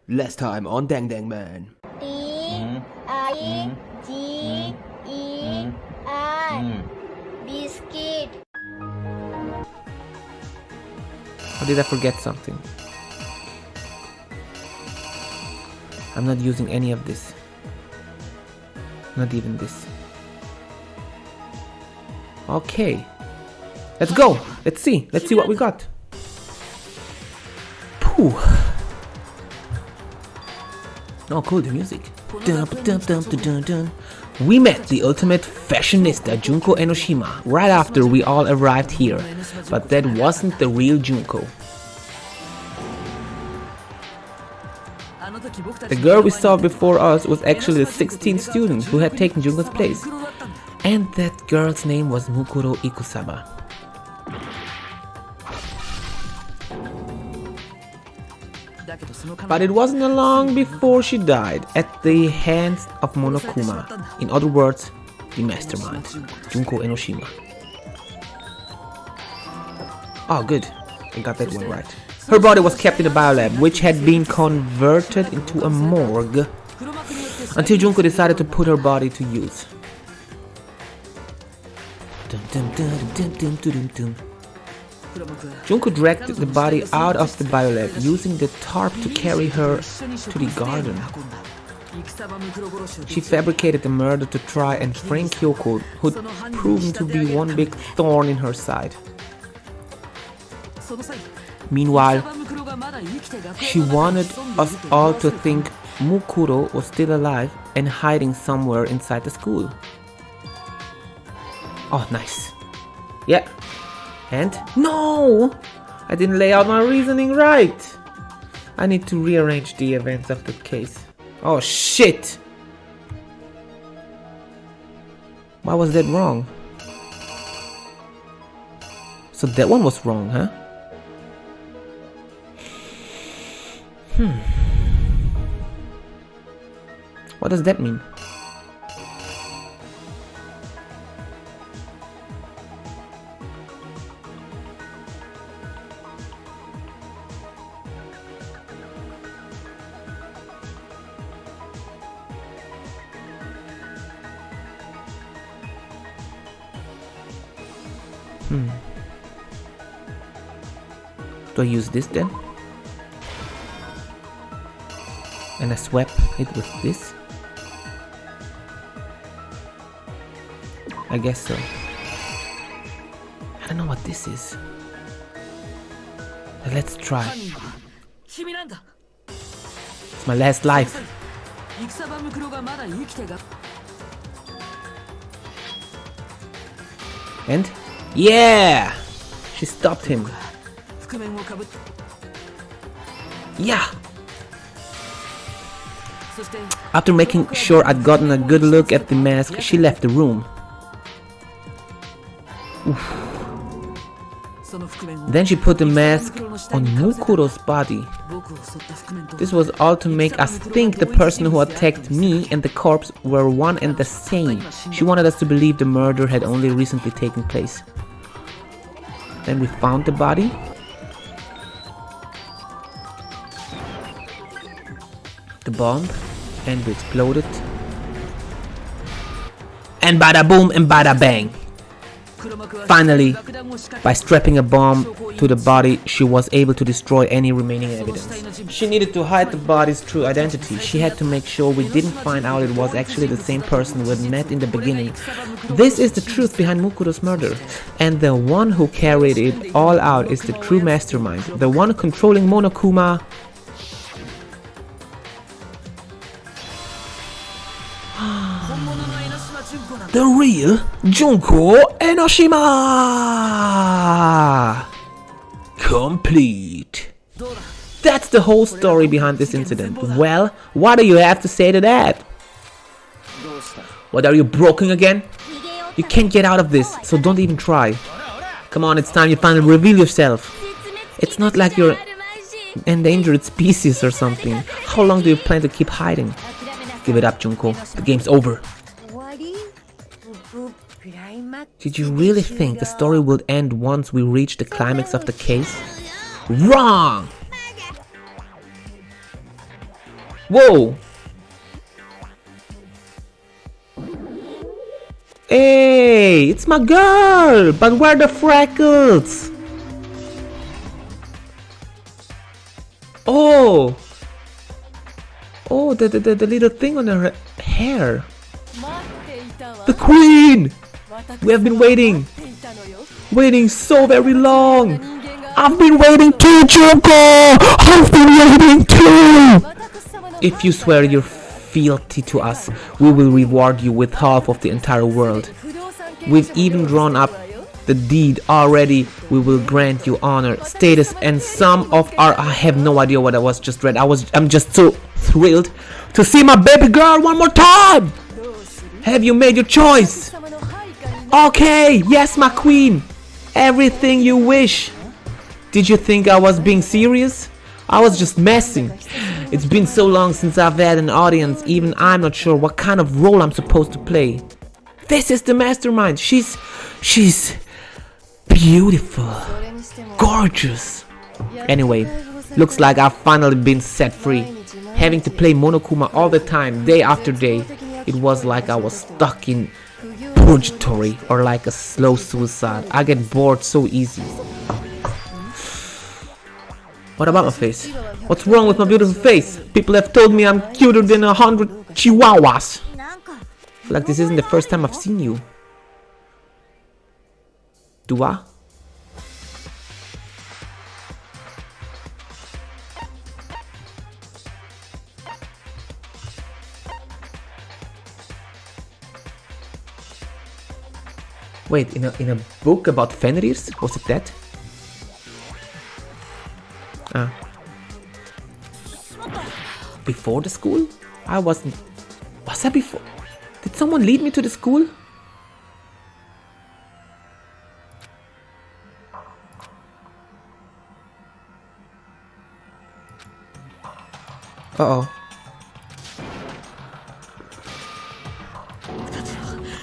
Last time on Dang Dang Man. D-I-G-E-R Biscuit. Or did I forget something? I'm not using any of this. Not even this. Okay. Let's go. Let's see what we got. Pooh. Oh, cool, the music. Dun, dun, dun, dun, dun, dun. We met the ultimate fashionista Junko Enoshima right after we all arrived here, but that wasn't the real Junko. The girl we saw before us was actually the 16th student who had taken Junko's place, and that girl's name was Mukuro Ikusaba. But it wasn't long before she died at the hands of Monokuma, in other words, the mastermind, Junko Enoshima. Oh good, I got that one right. Her body was kept in the biolab, which had been converted into a morgue, until Junko decided to put her body to use. Junko dragged the body out of the biolab, using the tarp to carry her to the garden. She fabricated the murder to try and frame Kyoko, who'd proven to be one big thorn in her side. Meanwhile, she wanted us all to think Mukuro was still alive and hiding somewhere inside the school. Oh, nice. Yeah. And no! I didn't lay out my reasoning right. I need to rearrange the events of the case. Oh shit! Why was that wrong? So that one was wrong, huh? What does that mean? Do I use this then? And I swap it with this? I guess so. I don't know what this is. But let's try. It's my last life. And? Yeah! She stopped him. Yeah! After making sure I'd gotten a good look at the mask, she left the room. Oof. Then she put the mask on Mukuro's body. This was all to make us think the person who attacked me and the corpse were one and the same. She wanted us to believe the murder had only recently taken place. Then we found the body. The bomb, and we exploded. And bada boom and bada bang. Finally, by strapping a bomb to the body, she was able to destroy any remaining evidence. She needed to hide the body's true identity. She had to make sure we didn't find out it was actually the same person we'd met in the beginning. This is the truth behind Mukuro's murder. And the one who carried it all out is the true mastermind. The one controlling Monokuma. The real Junko Enoshima! Complete. That's the whole story behind this incident. Well, what do you have to say to that? What, are you broken again? You can't get out of this, so don't even try. Come on, it's time you finally reveal yourself. It's not like you're an endangered species or something. How long do you plan to keep hiding? Give it up, Junko. The game's over. Did you really think the story would end once we reach the climax of the case? Wrong! Whoa! Hey, it's my girl! But where are the freckles? Oh! Oh, the little thing on her hair. The queen! We have been waiting. Waiting so very long. I've been waiting too, Junko! I've been waiting too! If you swear your fealty to us, we will reward you with half of the entire world. We've even drawn up the deed already. We will grant you honor, status, and some of our... I have no idea what I was just read. I'm just so thrilled to see my baby girl one more time! Have you made your choice? Okay, yes, my queen. Everything you wish. Did you think I was being serious? I was just messing. It's been so long since I've had an audience, even I'm not sure what kind of role I'm supposed to play. This is the mastermind. She's beautiful, gorgeous. Anyway, looks like I've finally been set free. Having to play Monokuma all the time, day after day, it was like I was stuck in purgatory or like a slow suicide. I get bored so easy. What about my face? What's wrong with my beautiful face? People have told me I'm cuter than 100 chihuahuas. I feel like this isn't the first time I've seen you. Do I? Wait, in a book about Fenris? Was it that? Ah. Before the school? I wasn't... Was I before? Did someone lead me to the school? Uh-oh.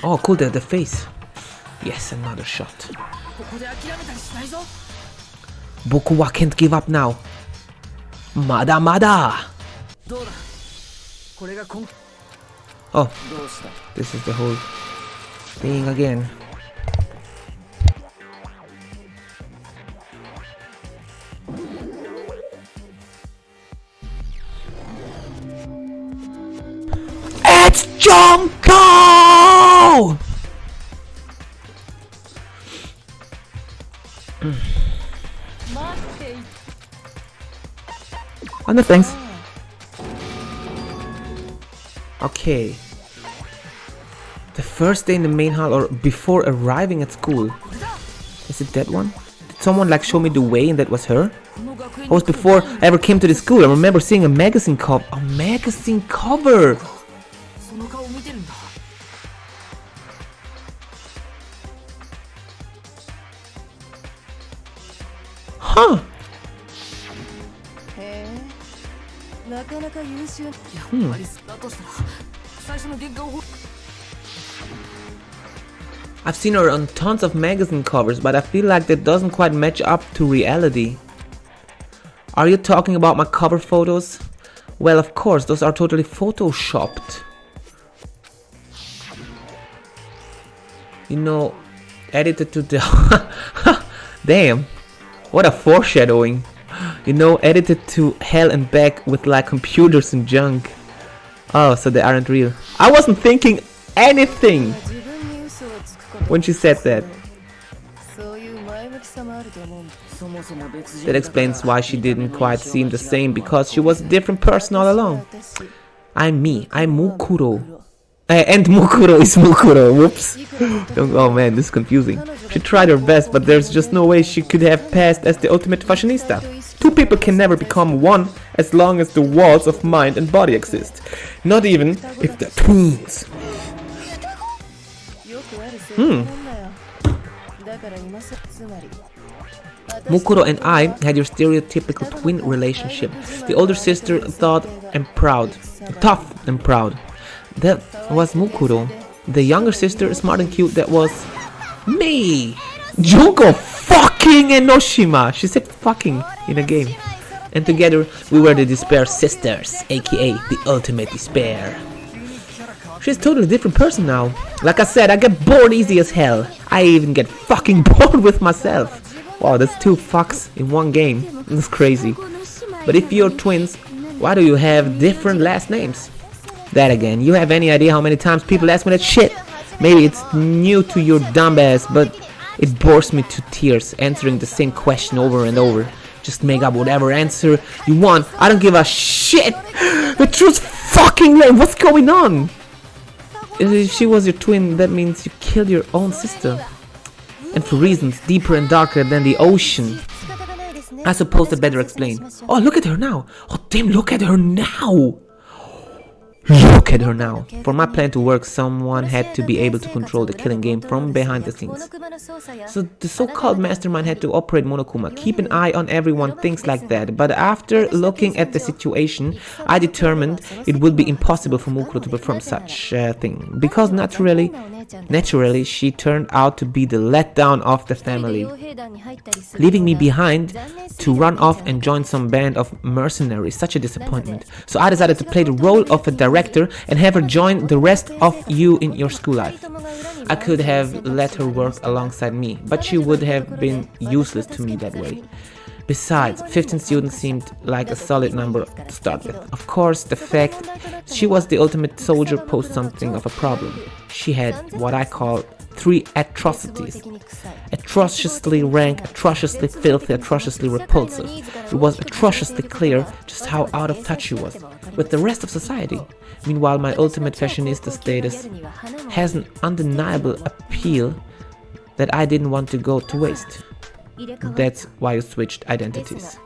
Oh, cool, the face. Yes, another shot. Boku wa can't give up now. Mada mada! Oh, this is the whole thing again. It's Junko! Oh, no thanks. Okay. The first day in the main hall or before arriving at school. Is it that one? Did someone like show me the way and that was her? It was before I ever came to the school. I remember seeing a magazine cover. A magazine cover! Huh! I've seen her on tons of magazine covers, but I feel like that doesn't quite match up to reality. Are you talking about my cover photos? Well, of course, those are totally photoshopped. You know, edited to the... Damn, what a foreshadowing. You know, edited to hell and back with like computers and junk. Oh, so they aren't real. I wasn't thinking anything when she said that. That explains why she didn't quite seem the same, because she was a different person all along. I'm me, I'm Mukuro. And Mukuro is Mukuro, whoops. Oh man, this is confusing. She tried her best, but there's just no way she could have passed as the ultimate fashionista. Two people can never become one as long as the walls of mind and body exist. Not even if they're twins. Mukuro and I had your stereotypical twin relationship. The older sister thought and proud, tough and proud. That was Mukuro. The younger sister, smart and cute, that was me. Junko fucking Enoshima. She said fucking in a game. and together we were the Despair Sisters, aka the ultimate despair. She's a totally different person now. Like I said, I get bored easy as hell. I even get fucking bored with myself. Wow, that's 2 fucks in one game. That's crazy. But if you're twins, why do you have different last names? That again, you have any idea how many times people ask me that shit? Maybe it's new to your dumb ass, but it bores me to tears answering the same question over and over. Just make up whatever answer you want. I don't give a shit. The truth's fucking lame. What's going on? If she was your twin, that means you killed your own sister. And for reasons deeper and darker than the ocean. I suppose I better explain. Oh, look at her now. Oh, damn, look at her now. Look at her now. For my plan to work, someone had to be able to control the killing game from behind the scenes. So the so-called mastermind had to operate Monokuma, keep an eye on everyone, things like that. But after looking at the situation, I determined it would be impossible for Mukuro to perform such a thing. Because naturally, she turned out to be the letdown of the family, leaving me behind to run off and join some band of mercenaries. Such a disappointment. So I decided to play the role of a director and have her join the rest of you in your school life. I could have let her work alongside me, but she would have been useless to me that way. Besides, 15 students seemed like a solid number to start with. Of course, the fact she was the ultimate soldier posed something of a problem. She had what I call 3 atrocities. Atrociously rank, atrociously filthy, atrociously repulsive. It was atrociously clear just how out of touch she was with the rest of society. Meanwhile, my ultimate fashionista status has an undeniable appeal that I didn't want to go to waste. That's why I switched identities.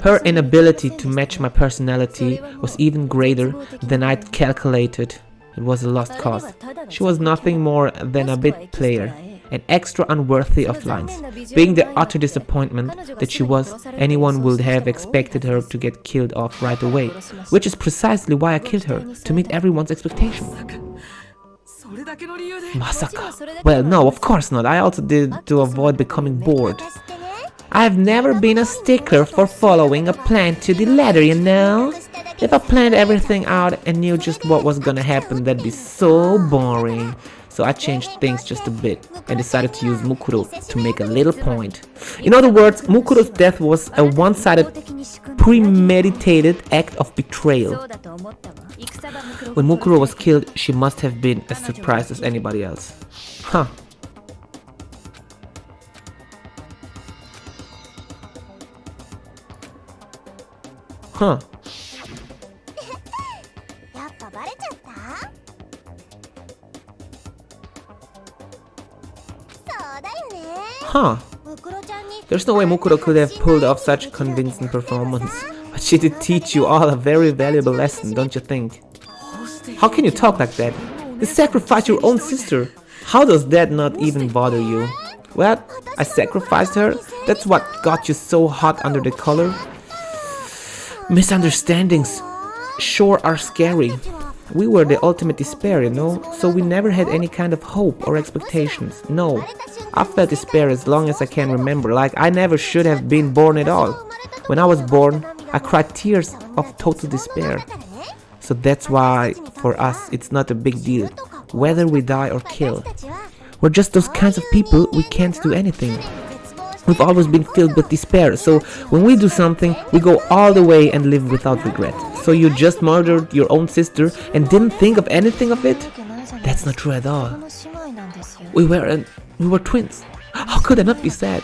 Her inability to match my personality was even greater than I'd calculated. It was a lost cause. She was nothing more than a bit player, and extra unworthy of lines. Being the utter disappointment that she was, anyone would have expected her to get killed off right away, which is precisely why I killed her, to meet everyone's expectation. Masaka. Well, no, of course not. I also did it to avoid becoming bored. I've never been a stickler for following a plan to the letter, you know? If I planned everything out and knew just what was gonna happen, that'd be so boring. So I changed things just a bit and decided to use Mukuro to make a little point. In other words, Mukuro's death was a one-sided, premeditated act of betrayal. When Mukuro was killed, she must have been as surprised as anybody else. Huh. Huh. Huh. There's no way Mukuro could have pulled off such a convincing performance. But she did teach you all a very valuable lesson, don't you think? How can you talk like that? You sacrificed your own sister. How does that not even bother you? Well, I sacrificed her. That's what got you so hot under the collar. Misunderstandings sure are scary. We were the ultimate despair, you know, so we never had any kind of hope or expectations. No, I felt despair as long as I can remember, like I never should have been born at all. When I was born, I cried tears of total despair. So that's why, for us, it's not a big deal, whether we die or kill. We're just those kinds of people, we can't do anything. We've always been filled with despair, so when we do something, we go all the way and live without regret. So you just murdered your own sister and didn't think of anything of it? That's not true at all. We were twins. How could I not be sad?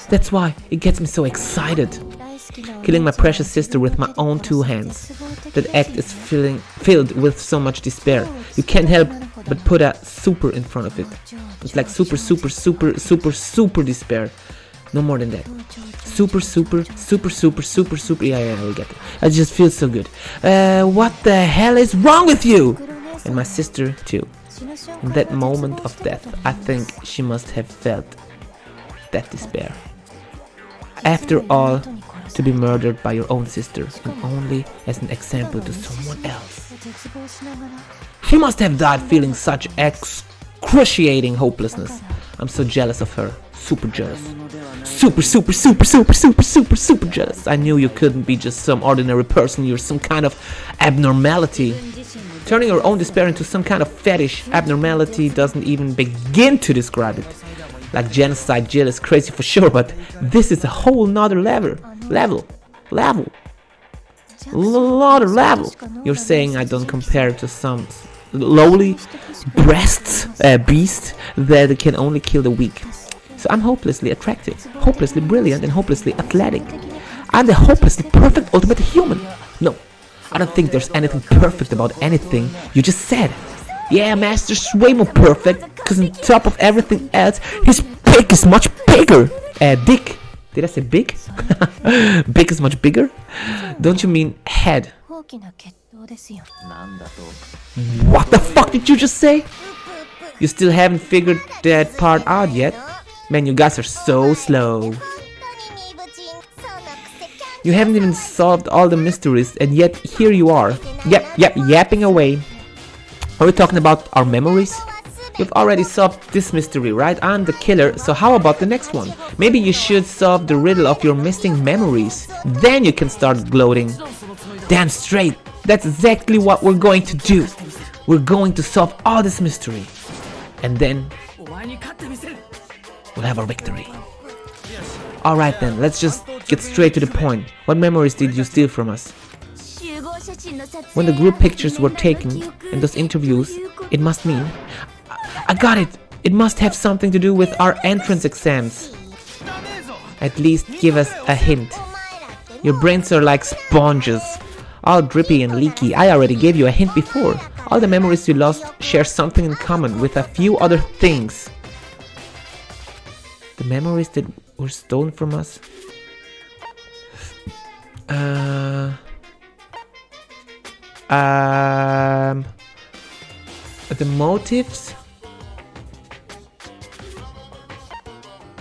That's why it gets me so excited. Killing my precious sister with my own 2 hands. That act is filled with so much despair. You can't help but put a super in front of it. It's like super despair. No more than that. Super, yeah, we get it. I just feel so good. What the hell is wrong with you? And my sister too. In that moment of death, I think she must have felt that despair. After all, to be murdered by your own sister, and only as an example to someone else. She must have died feeling such excruciating hopelessness. I'm so jealous of her. super jealous. Super jealous. I knew you couldn't be just some ordinary person. You're some kind of abnormality. Turning your own despair into some kind of fetish abnormality doesn't even begin to describe it. Like genocide, jail is crazy for sure, but this is a whole nother level. You're saying I don't compare to some lowly beast that can only kill the weak. So I'm hopelessly attractive, hopelessly brilliant, and hopelessly athletic. I'm the hopelessly perfect ultimate human. No, I don't think there's anything perfect about anything you just said. Yeah, Master's way more perfect, because on top of everything else, his dick is much bigger. Dick. Did I say big? Big is much bigger? Don't you mean head? What the fuck did you just say? You still haven't figured that part out yet? Man, you guys are so slow. You haven't even solved all the mysteries, and yet here you are. Yapping away. Are we talking about our memories? You've already solved this mystery, right? I'm the killer, so how about the next one? Maybe you should solve the riddle of your missing memories. Then you can start gloating. Damn straight, that's exactly what we're going to do. We're going to solve all this mystery. And then we'll have our victory. Alright then, let's just get straight to the point. What memories did you steal from us? When the group pictures were taken in those interviews, it must mean... I got it! It must have something to do with our entrance exams. At least give us a hint. Your brains are like sponges, all drippy and leaky. I already gave you a hint before. All the memories you lost share something in common with a few other things. The memories that were stolen from us? The motives?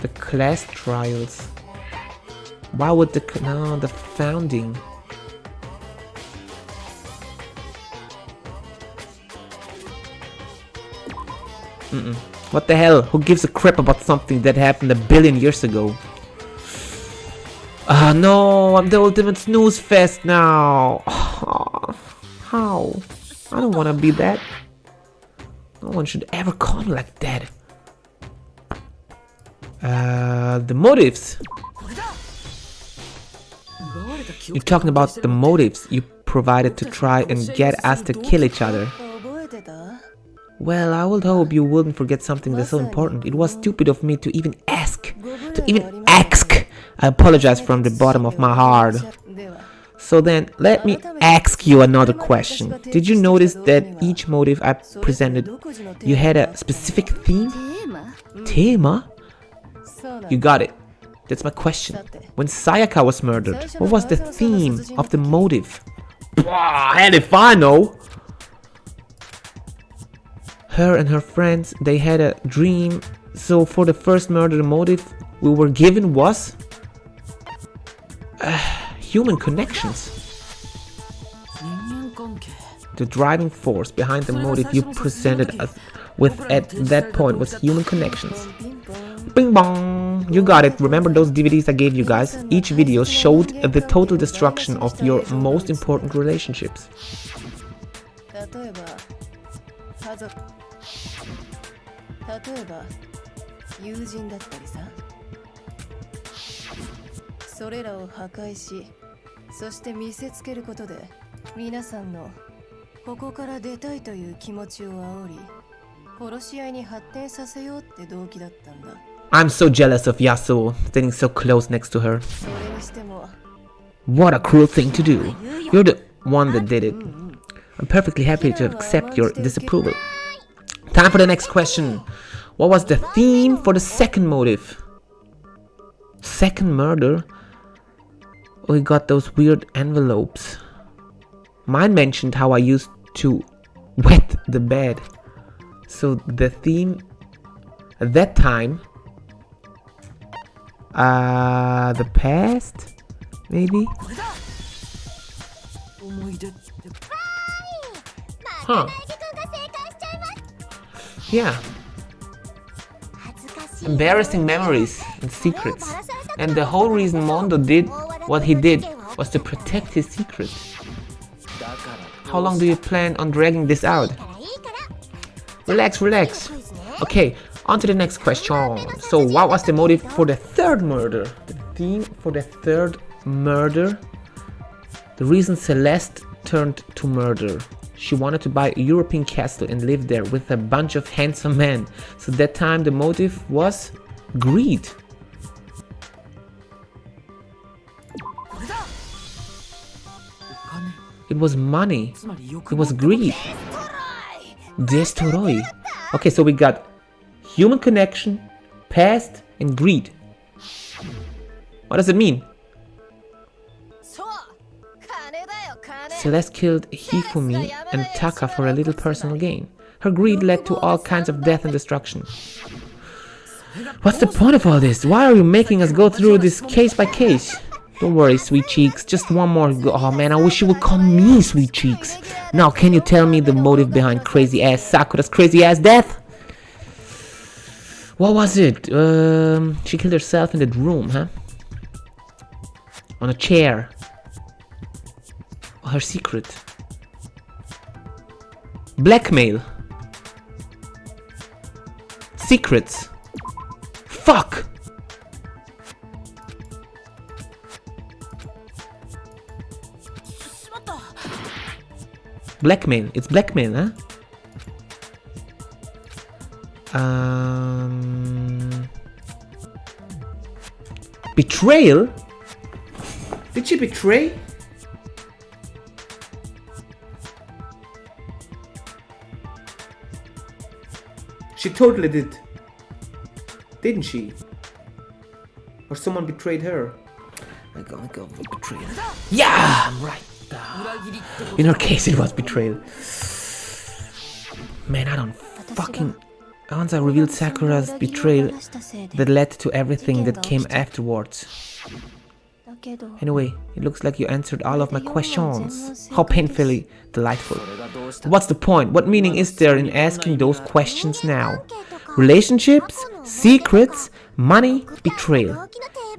The class trials. Why would the founding? What the hell? Who gives a crap about something that happened a billion years ago? Ah no, I'm the ultimate snooze fest now. How? I don't wanna be that. No one should ever call me like that. The motives. You're talking about the motives you provided to try and get us to kill each other. Well, I would hope you wouldn't forget something that's so important. It was stupid of me to even ask. I apologize from the bottom of my heart. So then, let me ask you another question. Did you notice that each motive I presented, you had a specific theme? Thema? You got it. That's my question. When Sayaka was murdered, what was the theme of the motive? Hell if I know! Her and her friends, they had a dream. So for the first murder, the motive we were given was... human connections. The driving force behind the motive you presented us with at that point was human connections. Bing bong! You got it. Remember those DVDs I gave you guys? Each video showed the total destruction of your most important relationships. I'm so jealous of Yasuo, standing so close next to her. What a cruel thing to do. You're the one that did it. I'm perfectly happy to accept your disapproval. Time for the next question. What was the theme for the second motive? Second murder? We got those weird envelopes. Mine mentioned how I used to wet the bed. So the theme at that time, the past, maybe? Huh. Yeah. embarrassing memories and secrets. And the whole reason Mondo did what he did was to protect his secret. How long do you plan on dragging this out? Relax, relax. Okay, on to the next question. So what was the motive for the third murder? The theme for the third murder? The reason Celeste turned to murder. She wanted to buy a European castle and live there with a bunch of handsome men. So that time the motive was greed. It was money. It was greed. Destroy. Okay, so we got human connection, past, and greed. What does it mean? Celeste killed Hifumi and Taka for a little personal gain. Her greed led to all kinds of death and destruction. What's the point of all this? Why are you making us go through this case by case? Don't worry, sweet cheeks. Just one more go. Oh man, I wish you would call me sweet cheeks. Now, can you tell me the motive behind crazy ass Sakura's crazy ass death? What was it? She killed herself in that room, huh? On a chair. Her secret. Blackmail. Secrets. Fuck! Blackmail. It's blackmail, huh? Betrayal? Did she betray? She totally did. Didn't she? Or someone betrayed her? I'm gonna go for betrayal. Yeah, I'm right. In her case, it was betrayal. Man, I don't fucking... Once I revealed Sakura's betrayal that led to everything that came afterwards. Anyway, it looks like you answered all of my questions. How painfully delightful. What's the point? What meaning is there in asking those questions now? Relationships, secrets, money, betrayal.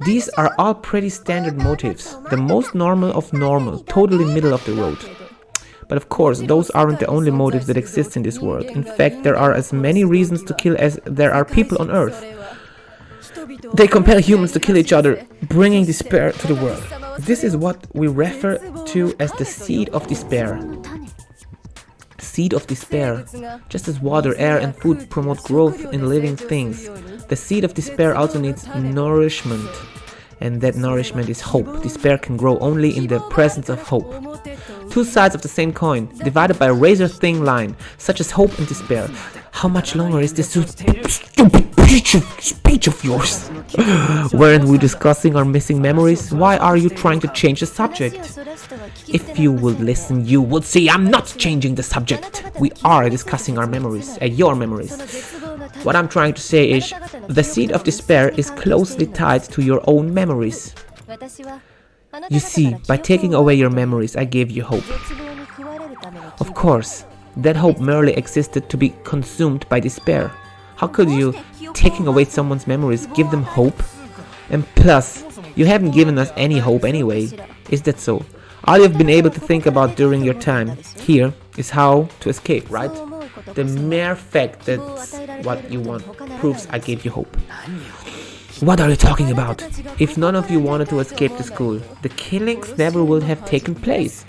These are all pretty standard motives. The most normal of normal, totally middle of the road. But of course, those aren't the only motives that exist in this world. In fact, there are as many reasons to kill as there are people on Earth. They compel humans to kill each other, bringing despair to the world. This is what we refer to as the seed of despair. Seed of despair. Just as water, air, and food promote growth in living things, the seed of despair also needs nourishment. And that nourishment is hope. Despair can grow only in the presence of hope. Two sides of the same coin, divided by a razor-thin line, such as hope and despair. How much longer is this stupid speech of yours? Weren't we discussing our missing memories? Why are you trying to change the subject? If you would listen, you would see I'm not changing the subject. We are discussing our memories, your memories. What I'm trying to say is, the seed of despair is closely tied to your own memories. You see, by taking away your memories, I gave you hope. Of course, that hope merely existed to be consumed by despair. How could you, taking away someone's memories, give them hope? And plus, you haven't given us any hope anyway. Is that so? All you've been able to think about during your time here is how to escape, right? The mere fact that's what you want proves I gave you hope. What are you talking about? If none of you wanted to escape the school, the killings never would have taken place.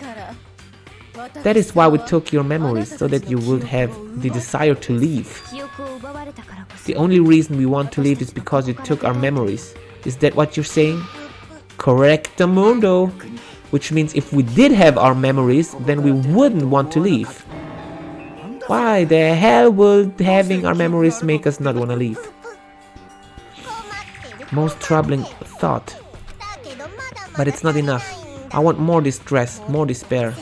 That is why we took your memories, so that you would have the desire to leave. The only reason we want to leave is because you took our memories. Is that what you're saying? Correctamundo. Which means if we did have our memories, then we wouldn't want to leave. Why the hell would having our memories make us not want to leave? Most troubling thought. But it's not enough. I want more distress, more despair.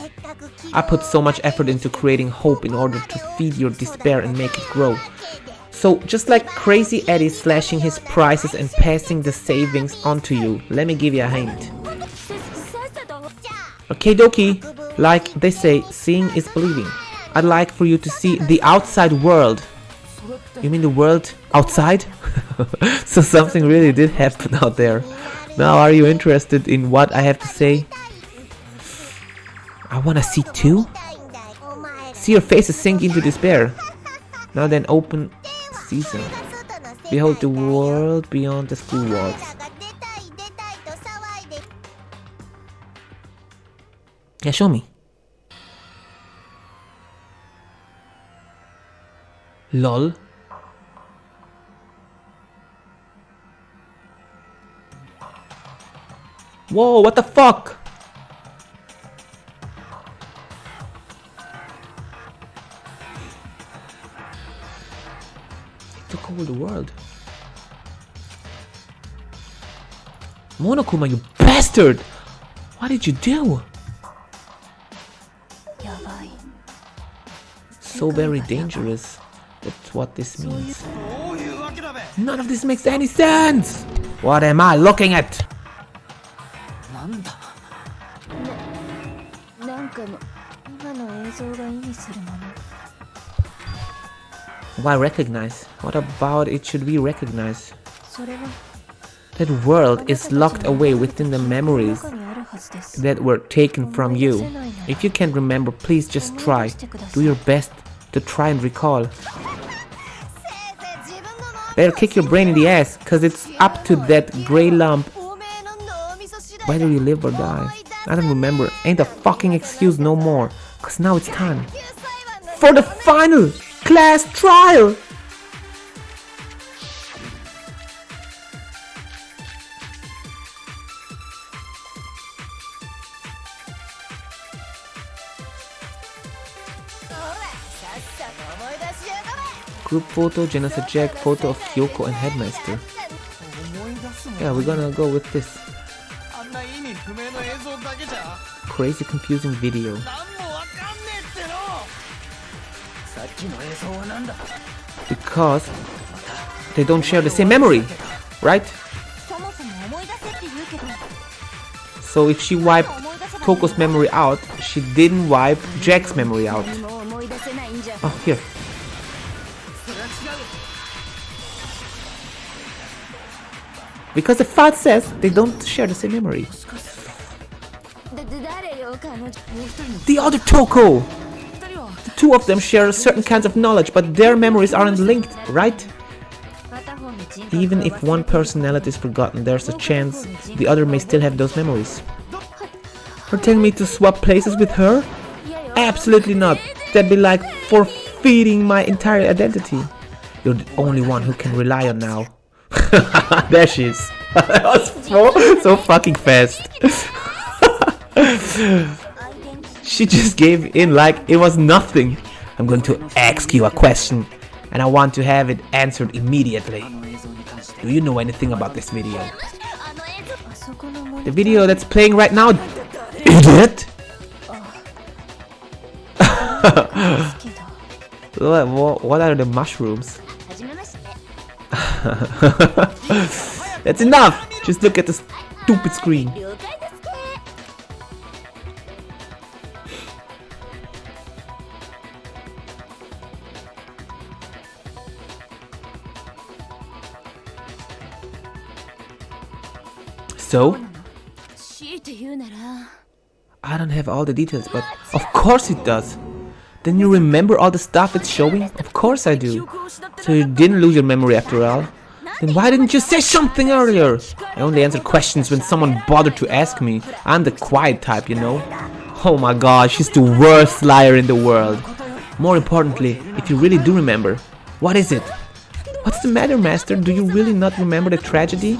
I put so much effort into creating hope in order to feed your despair and make it grow. So just like Crazy Eddie slashing his prices and passing the savings on to you, let me give you a hint. Okay dokie, like they say, seeing is believing. I'd like for you to see the outside world. You mean the world outside? So something really did happen out there. Now are you interested in what I have to say? I wanna see too? See your faces sink into despair. Now then open season. Behold the world beyond the school walls. Yeah, show me. LOL. Whoa, what the fuck? It took over the world. Monokuma, you bastard! What did you do? So very dangerous. That's what this means. None of this makes any sense! What am I looking at? Why recognize? What about it should we recognize? That world is locked away within the memories that were taken from you. If you can't remember, please just try. Do your best to try and recall. Better kick your brain in the ass, cause it's up to that grey lump whether you live or die. I don't remember, ain't a fucking excuse no more, cause now it's time for the final class trial! Group photo, Janessa Jack, photo of Kyoko and Headmaster. Yeah, we're gonna go with this. Crazy confusing video. Because they don't share the same memory, right? So if she wiped Toko's memory out, she didn't wipe Jack's memory out. Oh, here. Because the file says they don't share the same memory. The other Toko! The two of them share certain kinds of knowledge, but their memories aren't linked, right? Even if one personality is forgotten, there's a chance the other may still have those memories. You're telling me to swap places with her? Absolutely not. That'd be like forfeiting my entire identity. You're the only one who can rely on now. There she is. That was so fucking fast. She just gave in like it was nothing. I'm going to ask you a question and I want to have it answered immediately. Do you know anything about this video? The video that's playing right now, idiot! What are the mushrooms? That's enough! Just look at the stupid screen. So? I don't have all the details, but of course it does. Then you remember all the stuff it's showing? Of course I do. So you didn't lose your memory after all? Then why didn't you say something earlier? I only answer questions when someone bothered to ask me. I'm the quiet type, you know. Oh my god, she's the worst liar in the world. More importantly, if you really do remember, what is it? What's the matter, Master? Do you really not remember the tragedy?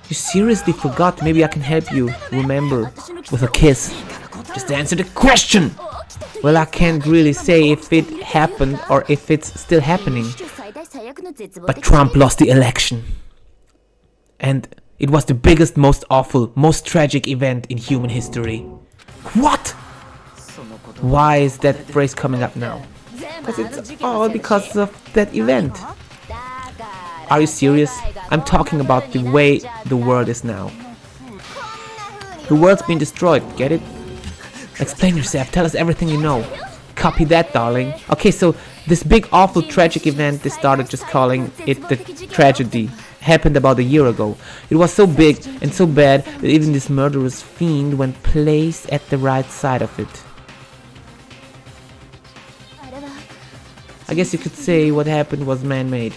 You seriously forgot? Maybe I can help you remember with a kiss. Just answer the question! Well, I can't really say if it happened or if it's still happening. But Trump lost the election. And it was the biggest, most awful, most tragic event in human history. What? Why is that phrase coming up now? Because it's all because of that event. Are you serious? I'm talking about the way the world is now. The world's been destroyed, get it? Explain yourself, tell us everything you know. Copy that, darling. Okay, so This big awful tragic event, they started just calling it the tragedy, happened about a year ago. It was so big and so bad that even this murderous fiend went placed at the right side of it. I guess you could say what happened was man-made.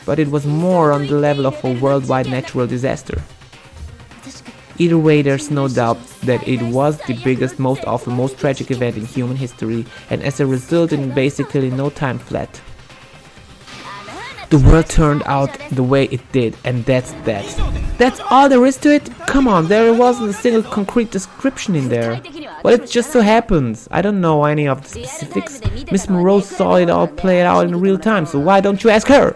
But it was more on the level of a worldwide natural disaster. Either way, there's no doubt that it was the biggest, most awful, most tragic event in human history, and as a result in basically no time flat. The world turned out the way it did, and that's that. That's all there is to it? Come on, there wasn't a single concrete description in there. Well, it just so happens. I don't know any of the specifics. Miss Moreau saw it all played out in real time, so why don't you ask her?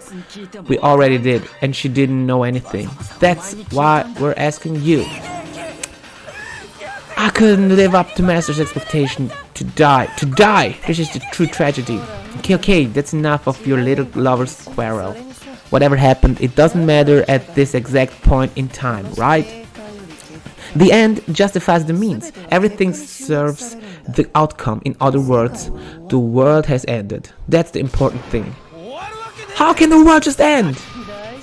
We already did, and she didn't know anything. That's why we're asking you. I couldn't live up to Master's expectation to die. This is the true tragedy. Okay, that's enough of your little lover's quarrel. Whatever happened, it doesn't matter at this exact point in time, right? The end justifies the means. Everything serves the outcome. In other words, the world has ended. That's the important thing. How can the world just end?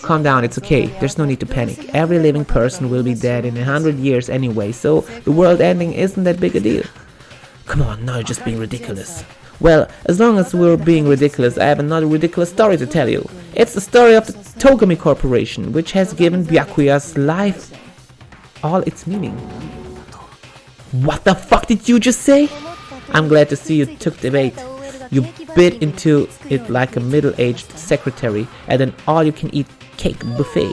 Calm down, it's okay. There's no need to panic. Every living person will be dead in 100 years anyway, so the world ending isn't that big a deal. Come on, now you're just being ridiculous. Well, as long as we're being ridiculous, I have another ridiculous story to tell you. It's the story of the Togami Corporation, which has given Byakuya's life all its meaning. What the fuck did you just say? I'm glad to see you took the bait. You bit into it like a middle-aged secretary at an all-you-can-eat cake buffet.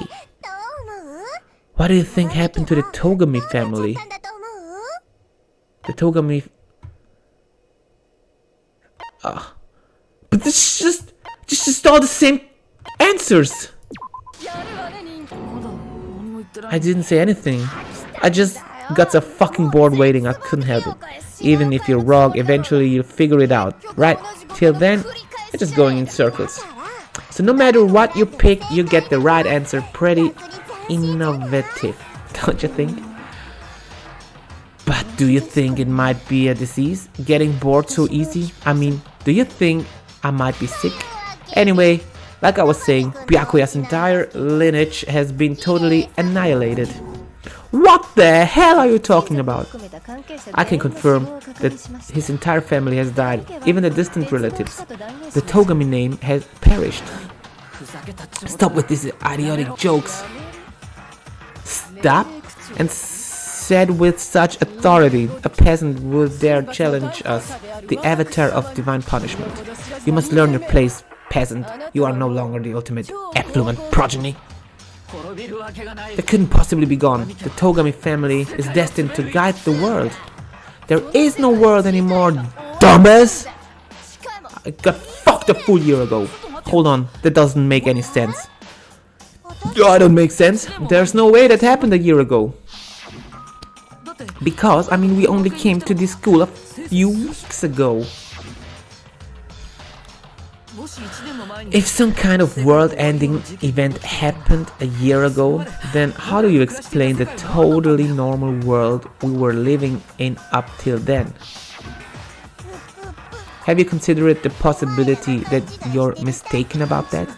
What do you think happened to the Togami family? The Togami... But this is just all the same answers. I didn't say anything. I just got so fucking bored waiting. I couldn't help it. Even if you're wrong, eventually you'll figure it out, right? Till then, you're just going in circles. So no matter what you pick, you get the right answer. Pretty innovative, don't you think? But do you think it might be a disease? Getting bored so easy? I mean, do you think I might be sick? Anyway, like I was saying, Byakuya's entire lineage has been totally annihilated. What the hell are you talking about? I can confirm that his entire family has died, even the distant relatives. The Togami name has perished. Stop with these idiotic jokes. Stop? And said with such authority, a peasant would dare challenge us, the avatar of divine punishment. You must learn your place, peasant. You are no longer the ultimate affluent progeny. They couldn't possibly be gone. The Togami family is destined to guide the world. There is no world anymore, dumbass! I got fucked a full year ago. Hold on, that doesn't make any sense. I don't make sense. There's no way that happened a year ago. Because, I mean, we only came to this school a few weeks ago. If some kind of world-ending event happened a year ago, then how do you explain the totally normal world we were living in up till then? Have you considered the possibility that you're mistaken about that?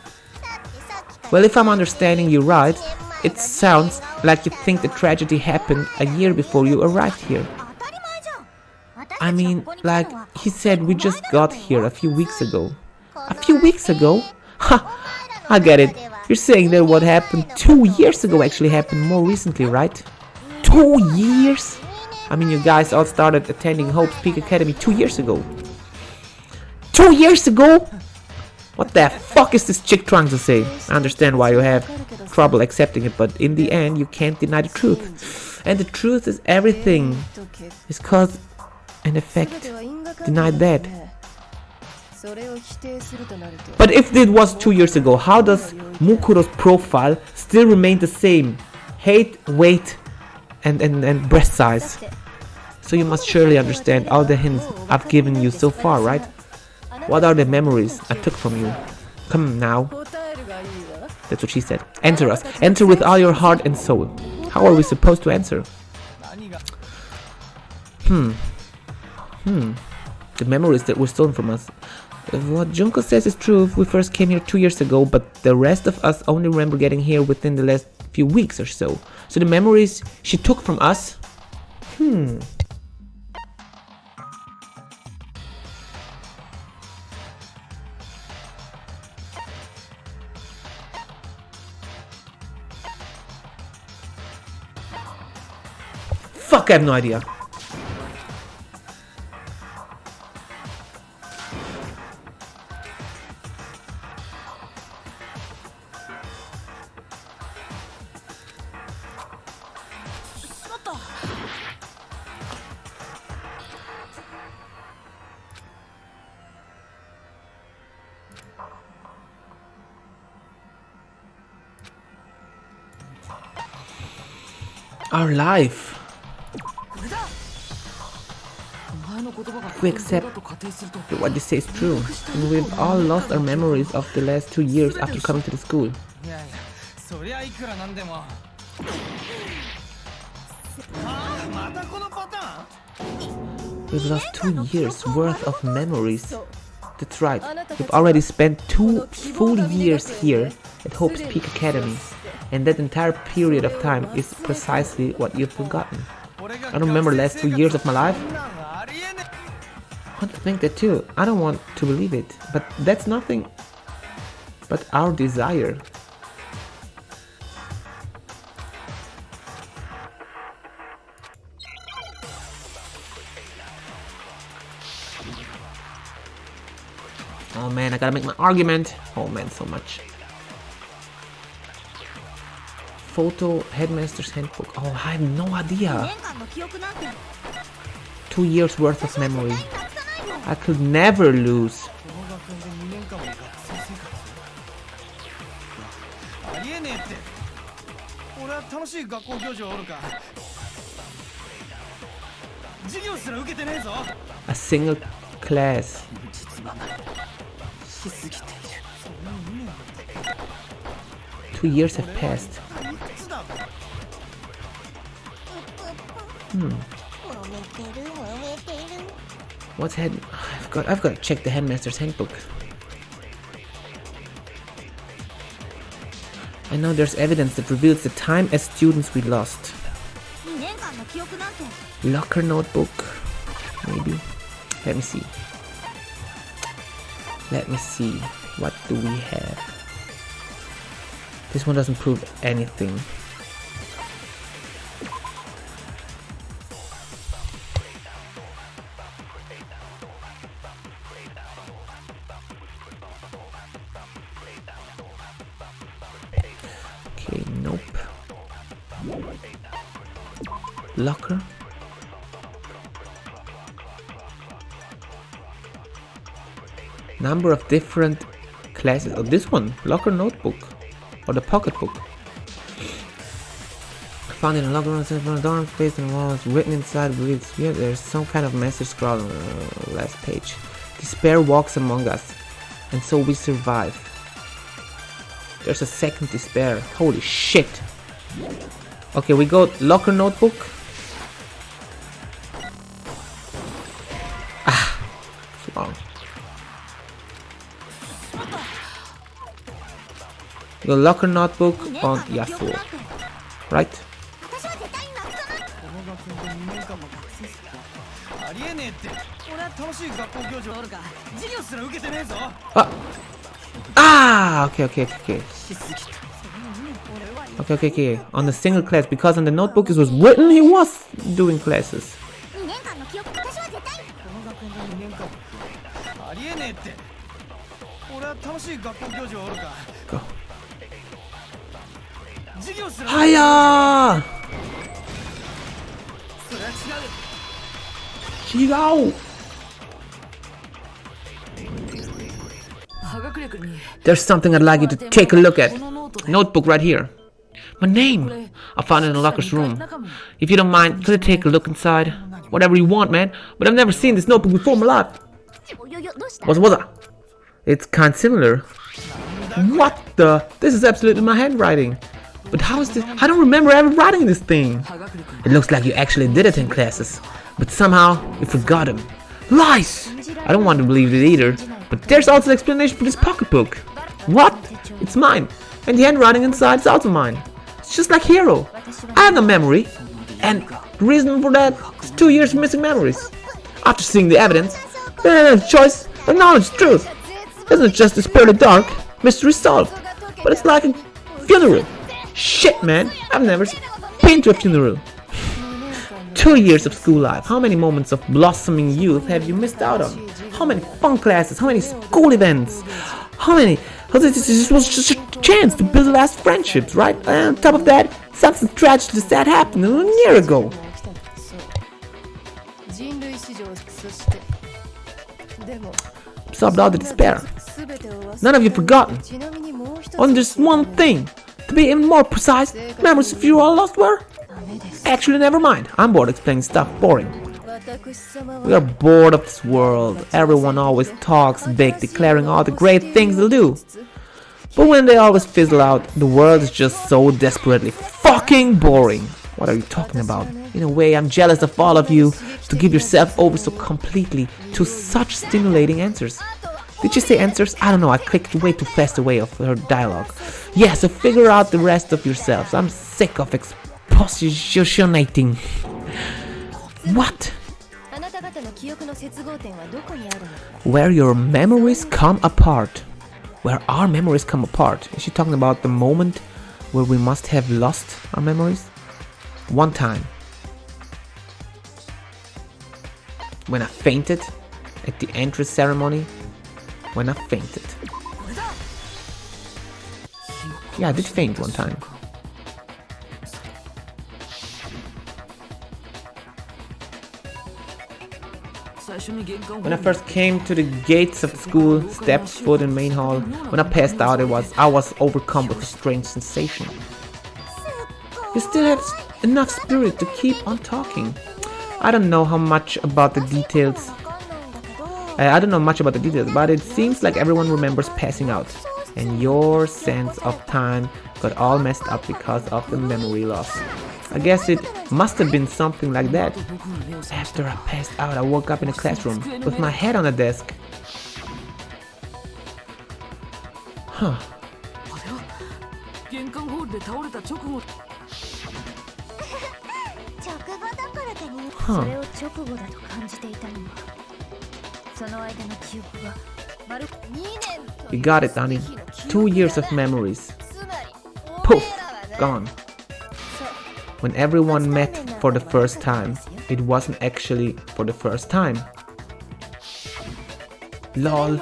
Well, if I'm understanding you right, it sounds like you think the tragedy happened a year before you arrived here. I mean, like he said, we just got here a few weeks ago. A few weeks ago? Ha! I get it. You're saying that what happened 2 years ago actually happened more recently, right? 2 years? I mean, you guys all started attending Hope's Peak Academy 2 years ago. 2 years ago? What the fuck is this chick trying to say? I understand why you have trouble accepting it, but in the end, you can't deny the truth. And the truth is everything. It's cause and effect. Deny that. But if it was 2 years ago, how does Mukuro's profile still remain the same? Height, weight, and breast size. So you must surely understand all the hints I've given you so far, right? What are the memories I took from you? Come now. That's what she said. Enter us. Enter with all your heart and soul. How are we supposed to answer? The memories that were stolen from us. What Junko says is true. We first came here 2 years ago, but the rest of us only remember getting here within the last few weeks or so. So the memories she took from us? Fuck, I have no idea. Our life. If we accept that what they say is true, and we've all lost our memories of the last 2 years after coming to the school. We've lost 2 years worth of memories. That's right, we've already spent 2 full years here at Hope's Peak Academy, and that entire period of time is precisely what you've forgotten. I don't remember the last 2 years of my life. I want to think that too. I don't want to believe it, but that's nothing but our desire. Oh man, I gotta make my argument. Oh man, so much. Photo, Headmaster's Handbook. Oh, I have no idea. 2 years worth of memory. I could never lose. A single class. 2 years have passed. What's head? I've got to check the Headmaster's Handbook. I know there's evidence that reveals the time as students we lost. Locker notebook, maybe. Let me see. Let me see. What do we have? This one doesn't prove anything. Okay, nope. Locker. Number of different classes. Oh, this one, locker notebook, or the pocketbook. Found in a locker room, dorm space and walls, written inside reads. Yeah, there's some kind of message scrawled on the last page. Despair walks among us, and so we survive. There's a second despair. Holy shit! Okay, we go locker notebook. Ah, it's wrong. Your locker notebook on Yasuo, right? Okay. Okay. On the single class, because on the notebook it was written he was doing classes. Go. Hiya! Chigao! There's something I'd like you to take a look at. Notebook right here. My name! I found it in the locker's room. If you don't mind, could I take a look inside? Whatever you want, man. But I've never seen this notebook before in my life. What's that? It's kind of similar. What the? This is absolutely my handwriting. But how is this? I don't remember ever writing this thing. It looks like you actually did it in classes, but somehow you forgot him. Lies! I don't want to believe it either. But there's also the explanation for this pocketbook. What? It's mine. And the handwriting inside is also mine. It's just like Hero. I have no memory. And the reason for that is 2 years of missing memories. After seeing the evidence, there's no choice to acknowledge the truth. It's not just a spirit of dark, mystery solved. But it's like a funeral. Shit, man. I've never been to a funeral. 2 years of school life. How many moments of blossoming youth have you missed out on? How many fun classes? How many school events? How many? This was just a chance to build last friendships, right? And on top of that, something tragic that happened a year ago. Absorbed all the despair. None of you forgotten. Only just one thing. To be even more precise, memories of you all lost were? Actually, never mind. I'm bored explaining stuff. Boring. We are bored of this world. Everyone always talks big, declaring all the great things they'll do. But when they always fizzle out, the world is just so desperately fucking boring. What are you talking about? In a way, I'm jealous of all of you to give yourself over so completely to such stimulating answers. Did you say answers? I don't know, I clicked way too fast away of her dialogue. Yeah, so figure out the rest of yourselves. I'm sick of expositionating. What? Where your memories come apart. Where our memories come apart. Is she talking about the moment where we must have lost our memories? One time. When I fainted at the entrance ceremony. When I fainted. Yeah, I did faint one time. When I first came to the gates of school, stepped foot in main hall, when I passed out, I was overcome with a strange sensation. You still have enough spirit to keep on talking. I don't know much about the details, but it seems like everyone remembers passing out, and your sense of time got all messed up because of the memory loss. I guess it must have been something like that. After I passed out, I woke up in a classroom with my head on the desk. Huh. Huh. You got it, honey. 2 years of memories. Poof! Gone. When everyone met for the first time, it wasn't actually for the first time. LOL.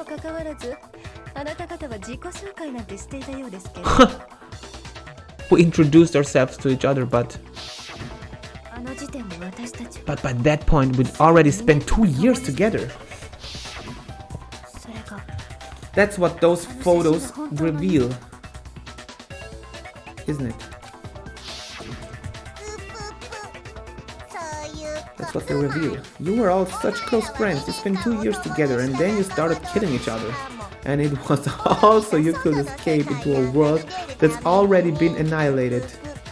We introduced ourselves to each other, but by that point we'd already spent 2 years together. That's what those photos reveal, isn't it? That's what they reveal. You were all such close friends. You spent 2 years together and then you started killing each other. And it was all so you could escape into a world that's already been annihilated.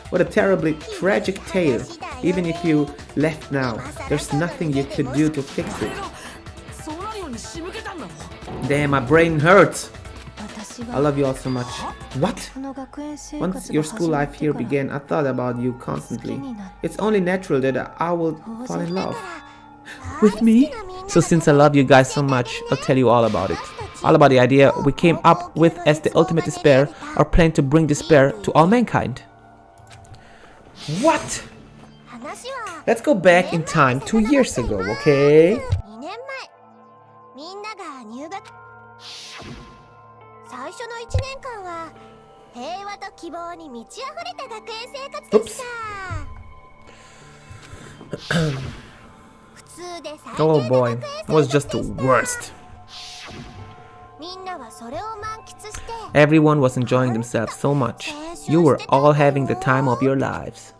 What a terribly tragic tale. Even if you left now, there's nothing you could do to fix it. Damn, my brain hurts. I love you all so much. What? Once your school life here began, I thought about you constantly. It's only natural that I will fall in love. With me? So since I love you guys so much, I'll tell you all about it. All about the idea we came up with as the ultimate despair, our plan to bring despair to all mankind. What? Let's go back in time 2 years ago, okay? Oops. Oh boy, it was just the worst. Everyone was enjoying themselves so much. You were all having the time of your lives.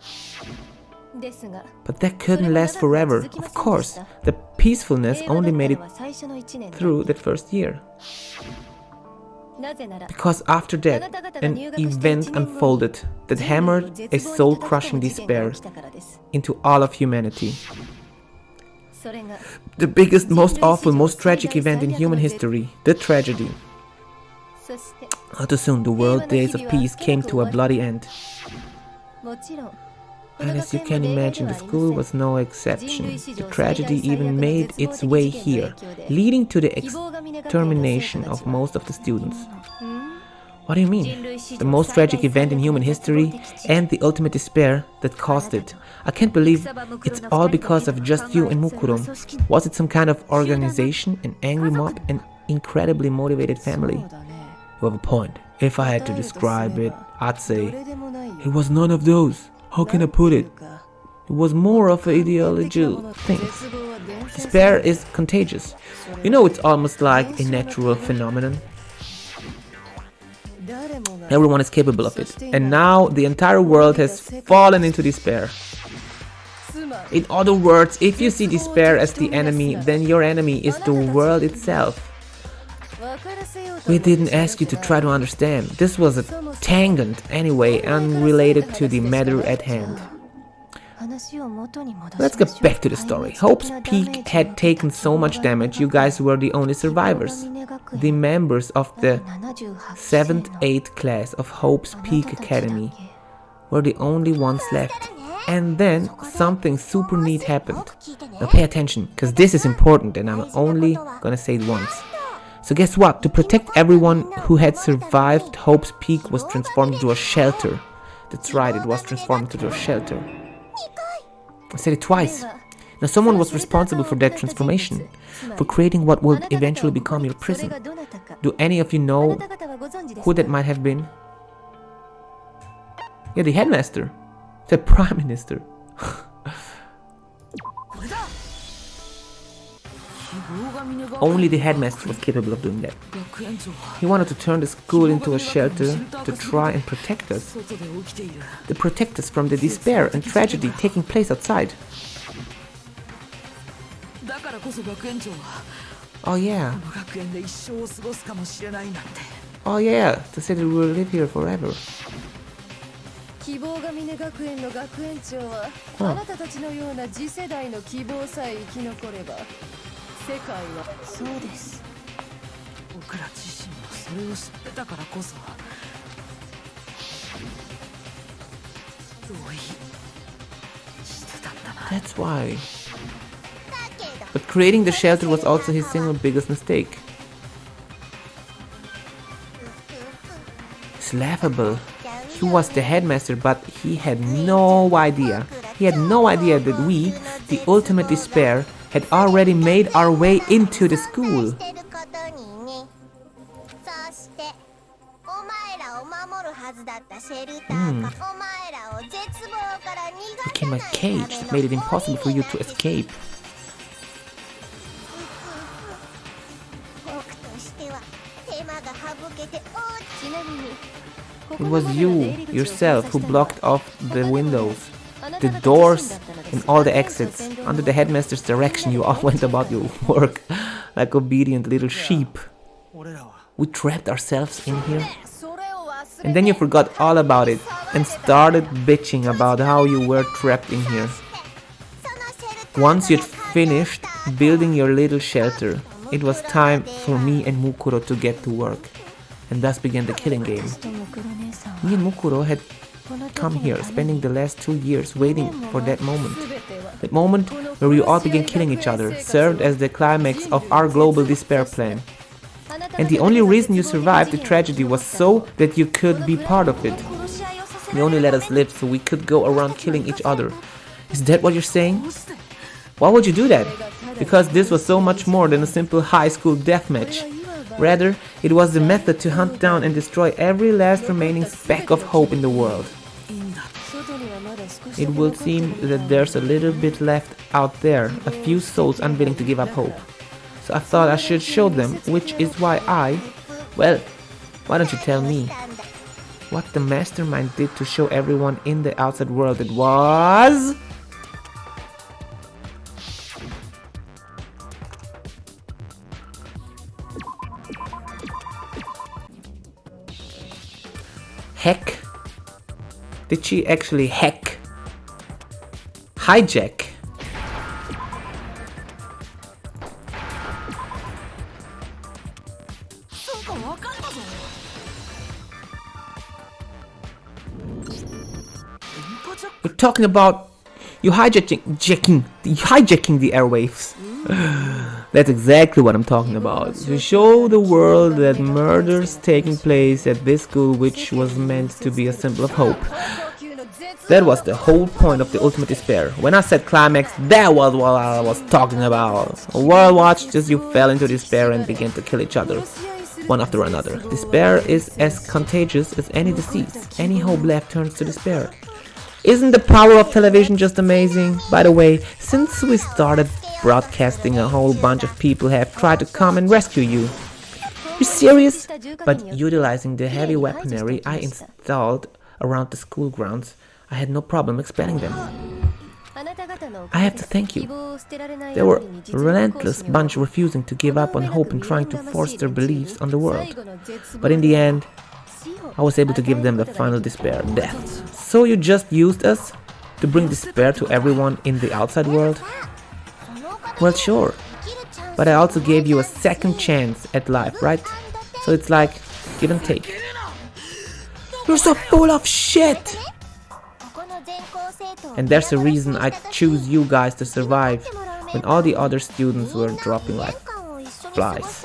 But that couldn't last forever, of course. The peacefulness only made it through that first year. Because after that, an event unfolded that hammered a soul-crushing despair into all of humanity. The biggest, most awful, most tragic event in human history. The tragedy. How too soon the world days of peace came to a bloody end. And as you can imagine, the school was no exception. The tragedy even made its way here, leading to the extermination of most of the students. What do you mean? The most tragic event in human history and the ultimate despair that caused it. I can't believe it's all because of just you and Mukuro. Was it some kind of organization, an angry mob, an incredibly motivated family? You have a point. If I had to describe it, I'd say it was none of those. How can I put it? It was more of an ideological thing. Despair is contagious. You know, it's almost like a natural phenomenon. Everyone is capable of it. And now the entire world has fallen into despair. In other words, if you see despair as the enemy, then your enemy is the world itself. We didn't ask you to try to understand. This was a tangent anyway, unrelated to the matter at hand. Let's get back to the story. Hope's Peak had taken so much damage, you guys were the only survivors. The members of the 7th, 8th class of Hope's Peak Academy were the only ones left. And then something super neat happened. Now pay attention, because this is important and I'm only gonna say it once. So guess what? To protect everyone who had survived, Hope's Peak was transformed into a shelter. That's right, it was transformed into a shelter. I said it twice. Now someone was responsible for that transformation, for creating what would eventually become your prison. Do any of you know who that might have been? Yeah, the headmaster. The prime minister. Only the headmaster was capable of doing that. He wanted to turn the school into a shelter to try and protect us. To protect us from the despair and tragedy taking place outside. Oh yeah. Oh yeah, to say that we will live here forever. Huh. That's why. But creating the shelter was also his single biggest mistake. It's laughable. He was the headmaster, but he had no idea. He had no idea that we, the ultimate despair, had already made our way into the school. Became a cage that made it impossible for you to escape. It was you, yourself, who blocked off the windows, the doors, and all the exits. Under the headmaster's direction, you all went about your work like obedient little sheep. We trapped ourselves in here. And then you forgot all about it and started bitching about how you were trapped in here. Once you'd finished building your little shelter, it was time for me and Mukuro to get to work. And thus began the killing game. Me and Mukuro had come here, spending the last 2 years waiting for that moment. That moment where we all began killing each other, served as the climax of our global despair plan. And the only reason you survived the tragedy was so that you could be part of it. You only let us live so we could go around killing each other. Is that what you're saying? Why would you do that? Because this was so much more than a simple high school deathmatch. Rather, it was the method to hunt down and destroy every last remaining speck of hope in the world. It will seem that there's a little bit left out there, a few souls unwilling to give up hope. So I thought I should show them, which is why well, why don't you tell me what the mastermind did to show everyone in the outside world it was... Heck? Did she actually hijack? You're talking about you hijacking the airwaves. That's exactly what I'm talking about. To show the world that murder's taking place at this school, which was meant to be a symbol of hope. That was the whole point of the ultimate despair. When I said climax, that was what I was talking about. A world watched as you fell into despair and began to kill each other, one after another. Despair is as contagious as any disease. Any hope left turns to despair. Isn't the power of television just amazing? By the way, since we started broadcasting, a whole bunch of people have tried to come and rescue you. You serious? But utilizing the heavy weaponry I installed around the school grounds, I had no problem expelling them. I have to thank you. They were a relentless bunch refusing to give up on hope and trying to force their beliefs on the world. But in the end, I was able to give them the final despair, death. So you just used us to bring despair to everyone in the outside world? Well, sure. But I also gave you a second chance at life, right? So it's like give and take. You're so full of shit! And there's a reason I choose you guys to survive when all the other students were dropping like flies.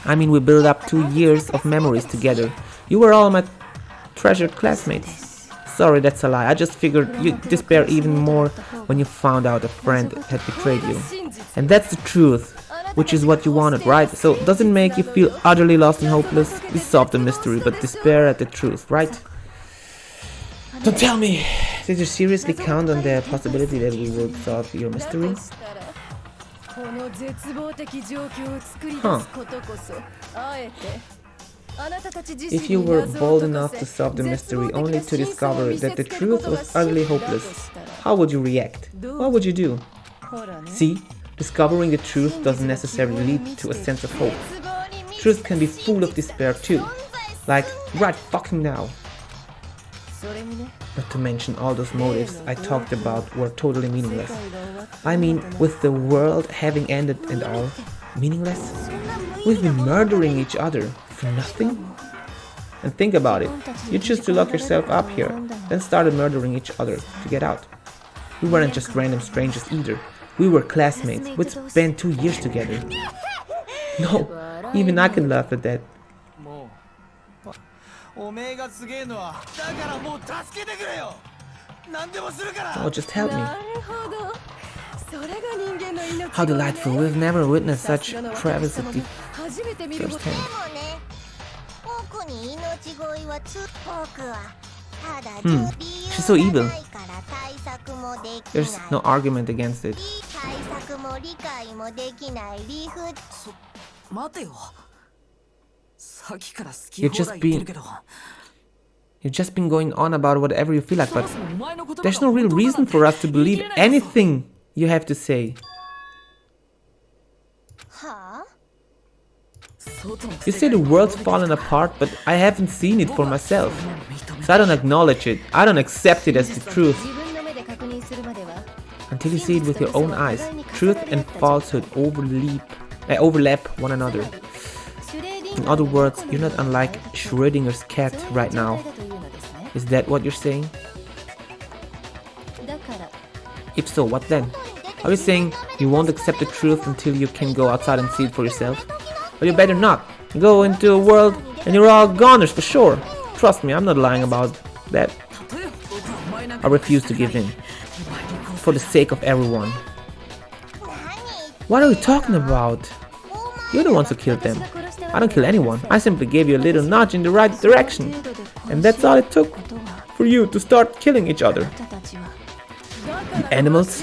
I mean, we built up 2 years of memories together. You were all my treasured classmates. Sorry, that's a lie. I just figured you'd despair even more when you found out a friend had betrayed you. And that's the truth, which is what you wanted, right? So does it make you feel utterly lost and hopeless? We solved the mystery, but despair at the truth, right? Don't tell me! Did you seriously count on the possibility that we would solve your mystery? Huh. If you were bold enough to solve the mystery only to discover that the truth was utterly hopeless, how would you react? What would you do? See, discovering the truth doesn't necessarily lead to a sense of hope. Truth can be full of despair too. Like, right fucking now. Not to mention all those motives I talked about were totally meaningless. I mean, with the world having ended and all, meaningless? We've been murdering each other for nothing? And think about it, you choose to lock yourself up here, then started murdering each other to get out. We weren't just random strangers either, we were classmates, we'd spent 2 years together. No, even I can laugh at that. Oh, just help me. How delightful, we've never witnessed such travesty firsthand. She's so evil. There's no argument against it. You've just been going on about whatever you feel like, but there's no real reason for us to believe anything you have to say. You say the world's fallen apart, but I haven't seen it for myself. So I don't acknowledge it. I don't accept it as the truth. Until you see it with your own eyes. Truth and falsehood overlap one another. In other words, you're not unlike Schrödinger's cat right now. Is that what you're saying? If so, what then? Are you saying you won't accept the truth until you can go outside and see it for yourself? But you better not. Go into a world and you're all goners for sure. Trust me, I'm not lying about that. I refuse to give in. For the sake of everyone. What are we talking about? You're the ones who killed them. I don't kill anyone. I simply gave you a little nudge in the right direction. And that's all it took for you to start killing each other. You animals.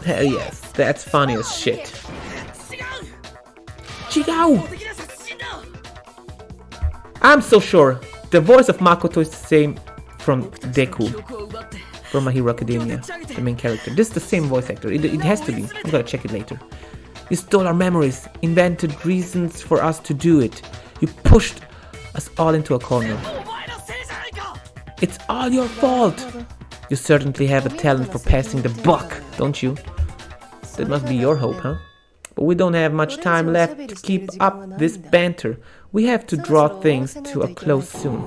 Hell yes, that's funny as shit. Chigao! I'm so sure the voice of Makoto is the same from Deku, from My Hero Academia, the main character. This is the same voice actor, it has to be. I'm gonna check it later. You stole our memories, invented reasons for us to do it. You pushed us all into a corner. It's all your fault! You certainly have a talent for passing the buck, don't you? That must be your hope, huh? But we don't have much time left to keep up this banter. We have to draw things to a close soon.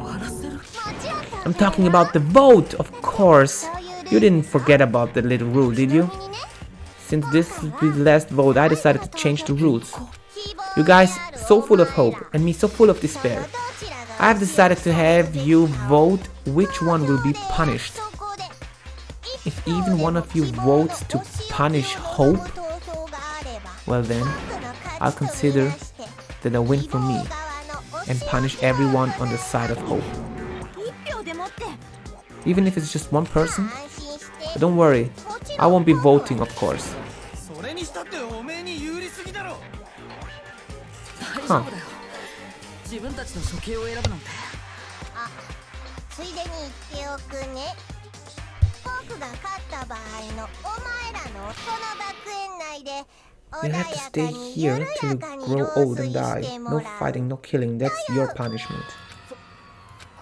I'm talking about the vote, of course. You didn't forget about that little rule, did you? Since this is the last vote, I decided to change the rules. You guys so full of hope and me so full of despair. I've decided to have you vote which one will be punished. If even one of you votes to punish hope, well then, I'll consider that a win for me and punish everyone on the side of hope. Even if it's just one person, but don't worry, I won't be voting, of course. Huh. ついでに言っておくね。僕が勝った場合のお前らのこの学園内で You have to stay here till you grow old and die. No fighting, no killing. That's your punishment.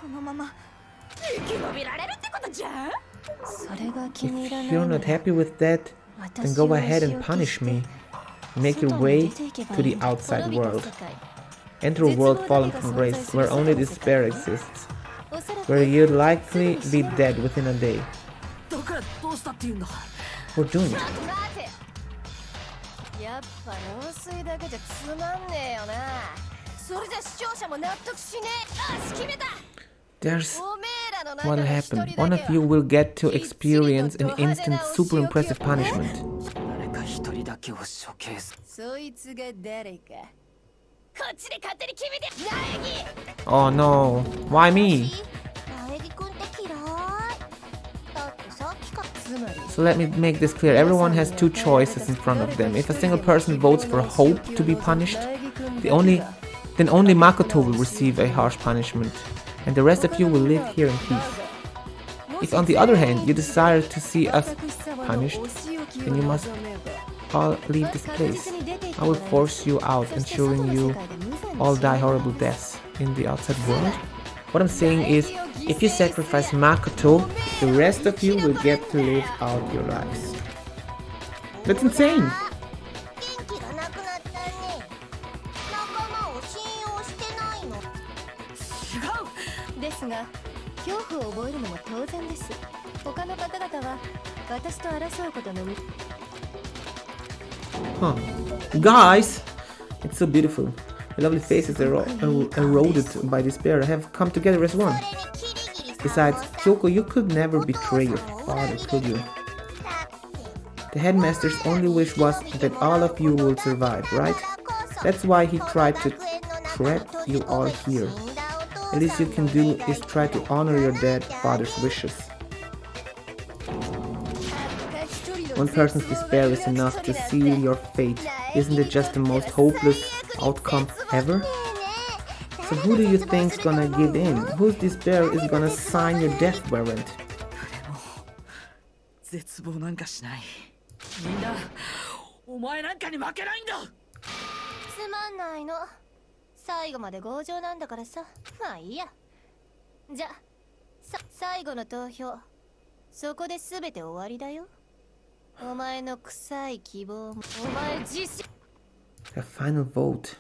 このまま生き延びられるってことじゃん。それが気に入らない。 If you're not happy with that, then go ahead and punish me. Make your way to the outside world. Enter a world fallen from grace, where only despair exists. Where you'll likely be dead within a day. We're doomed. やっぱ漏水だけじゃつまんねえよな。それじゃ視聴者も納得しねえ。あ、決めた。 There's what'll happen. One of you will get to experience an instant super impressive punishment. そいつが誰か。こっちで勝手に決めて。苗木。 Oh no, why me? 苗木くんって嫌い。だってさっきから。 So let me make this clear. Everyone has two choices in front of them. If a single person votes for hope to be punished, then only Makoto will receive a harsh punishment, and the rest of you will live here in peace. If on the other hand you desire to see us punished, then you must all leave this place. I will force you out, ensuring you all die horrible deaths in the outside world. What I'm saying is, if you sacrifice Makoto, the rest of you will get to live out your lives. That's insane! 元気がなくなったね。仲間を信用してないの。違う。ですが、恐怖を覚えるのも当然です。他の方々は私と争うことの。 Huh. Guys! It's so beautiful. The lovely faces eroded by despair have come together as one. Besides, Kyoko, you could never betray your father, could you? The headmaster's only wish was that all of you will survive, right? That's why he tried to trap you all here. The least you can do is try to honor your dead father's wishes. One person's despair is enough to seal your fate. Isn't it just the most hopeless outcome ever? So who do you think's gonna give in? Whose despair is gonna sign your death warrant? 絶望なんかしない。みんな、お前なんかに負けないんだ。つまんないの。最後まで強情なんだからさ。まあいいや。じゃ、最後の投票。そこで全て終わりだよ。お前の臭い希望も、お前自身。The final vote.